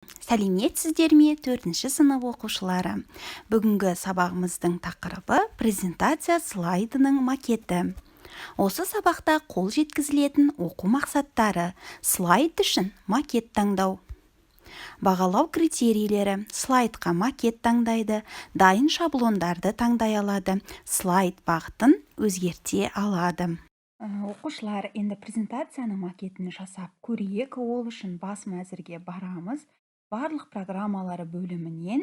Сәлеметсіздер ме, 4-ші сынып оқушылары? Бүгінгі сабағымыздың тақырыбы презентация слайдының макеті. Осы сабақта қол жеткізілетін оқу мақсаттары: слайд үшін макет таңдау. Бағалау критерийлері: слайдқа макет таңдайды, дайын шаблондарды таңдай алады, слайд бағытын өзгерте алады. Оқушылар, енді презентацияның макетін жасап көрейік. Ол үшін бас мәзірге барамыз. Барлық программалары бөлімінен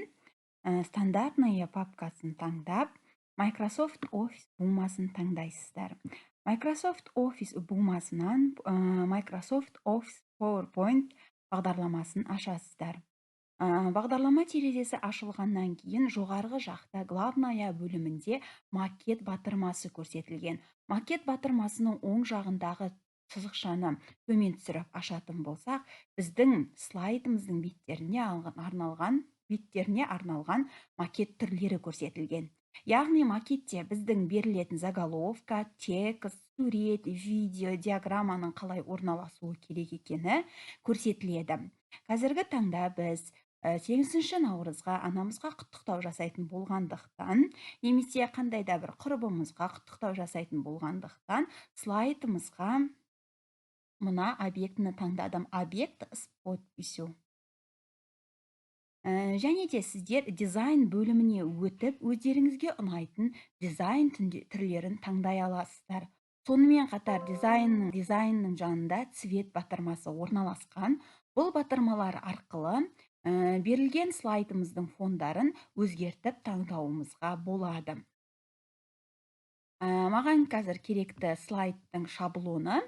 стандартная папкасын таңдап, Microsoft Office бумасын таңдайсыздар. Microsoft Office бумасынан Microsoft Office PowerPoint бағдарламасын ашасыздар. Бағдарлама терезесі ашылғаннан кейін жоғарғы жақта главная бөлімінде макет батырмасы көрсетілген. Макет батырмасының оң жағындағы сызықшаны төмен түсіріп ашатын болсақ, біздің слайдымыздың беттеріне арналған макет түрлері көрсетілген. Яғни макетте біздің берілетін заголовка, текст, сурет, видео, диаграмманың қалай орналасуы керек екені көрсетіледі. Қазіргі таңда біз 8 наурызға анамызға құттықтау жасайтын болғандықтан, немесе қандай да бір құрбымызға құттықтау жасайтын болғандықтан, слайдымызға мына объектіні таңдадым. Объект с подписью. Және де сіздер дизайн бөліміне өтіп, өздеріңізге ұнайтын дизайн түрлерін таңдай аласыздар. Сонымен қатар дизайнның жанында цвет батырмасы орналасқан. Бұл батырмалар арқылы берілген слайдымыздың фондарын өзгертіп таңдауымызға болады. Маған қазір керекті слайдтың шаблоны.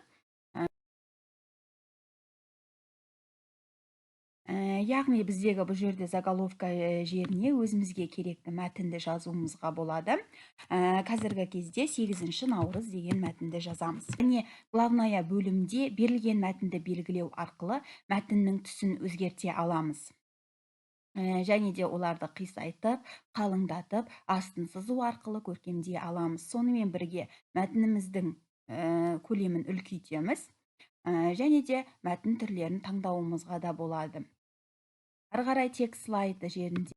Яғни біздегі бұл жерде заголовка жеріне өзімізге керекті мәтінді жазуымызға болады. Қазіргі кезде 8 наурыз деген мәтінді жазамыз. Және главная бөлімде берілген мәтінді белгілеу арқылы мәтіннің түсін өзгерте аламыз. Және де оларды қисайтып, қалыңдатып, астын сызу арқылы көркемдей аламыз. Сонымен бірге мәтініміздің көлемін үлкейтеміз. Және де мәтін түрлерін таңдауымызға да болады. Ары қарай текст слайды жерінде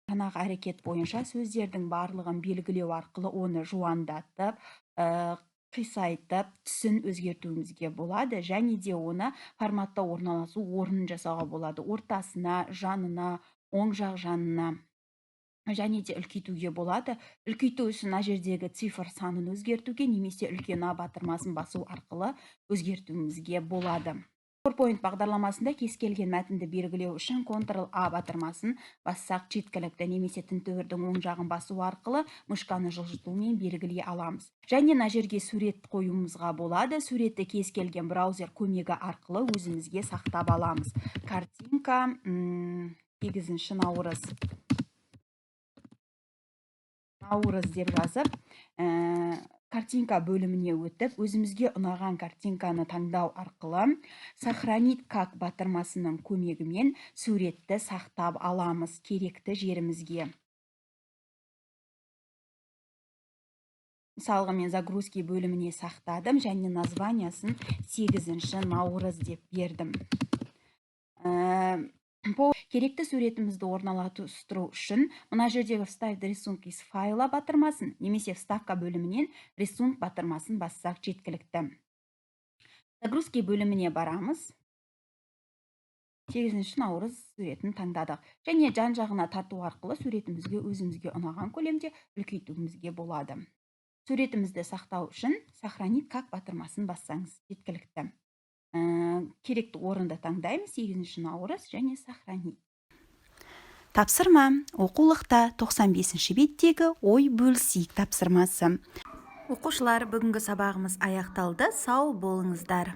жаңағы әрекет бойынша сөздердің барлығын белгілеу арқылы оны жуандатып, қисайтып, түсін өзгертуімізге болады. Және де оны форматта орналасу орнын жасауға болады. Ортасына, жанына, оң жақ жанына және де үлкейтуге болады. Үлкейту үшін мына жердегі цифр санын өзгертуге немесе үлкен А батырмасын басу арқылы өзгертуімізге болады. PowerPoint бағдарламасында кез келген мәтінді белгілеу үшін Ctrl-A батырмасын бассақ жеткілікті, немесе тінтуірдің оң жағын басу арқылы мышканы жылжытумен белгілей аламыз. Және мына жерге сурет қоюымызға болады. Суретті кез келген браузер көмегі арқылы өзімізге сақтап аламыз. Картинка 8 наурыз деп жазып, картинка бөліміне өтіп, өзімізге ұнаған картинканы таңдау арқылы сохранить как батырмасының көмегімен суретті сақтап аламыз керекті жерімізге. Мысалға, мен загрузки бөліміне сақтадым және названиясын 8 наурыз деп бердім. Керекті суретімізді орналастыру үшін мына жердегі вставить рисунки из файла батырмасын немесе вставка бөлімінен рисунок батырмасын бассақ жеткілікті. Загрузки бөліміне барамыз. 8 наурыз суретін таңдадық. Және жан-жағына тарту арқылы суретімізге өзімізге ұнаған көлемде үлкейтуімізге болады. Суретімізді сақтау үшін сохранить как батырмасын бассаңыз жеткілікті. Керекті орынды таңдаймыз. 8 наурыз және сохранить. Тапсырма: оқулықта 95 беттегі ой бөлісейік тапсырмасы. Оқушылар, бүгінгі сабағымыз аяқталды. Сау болыңыздар.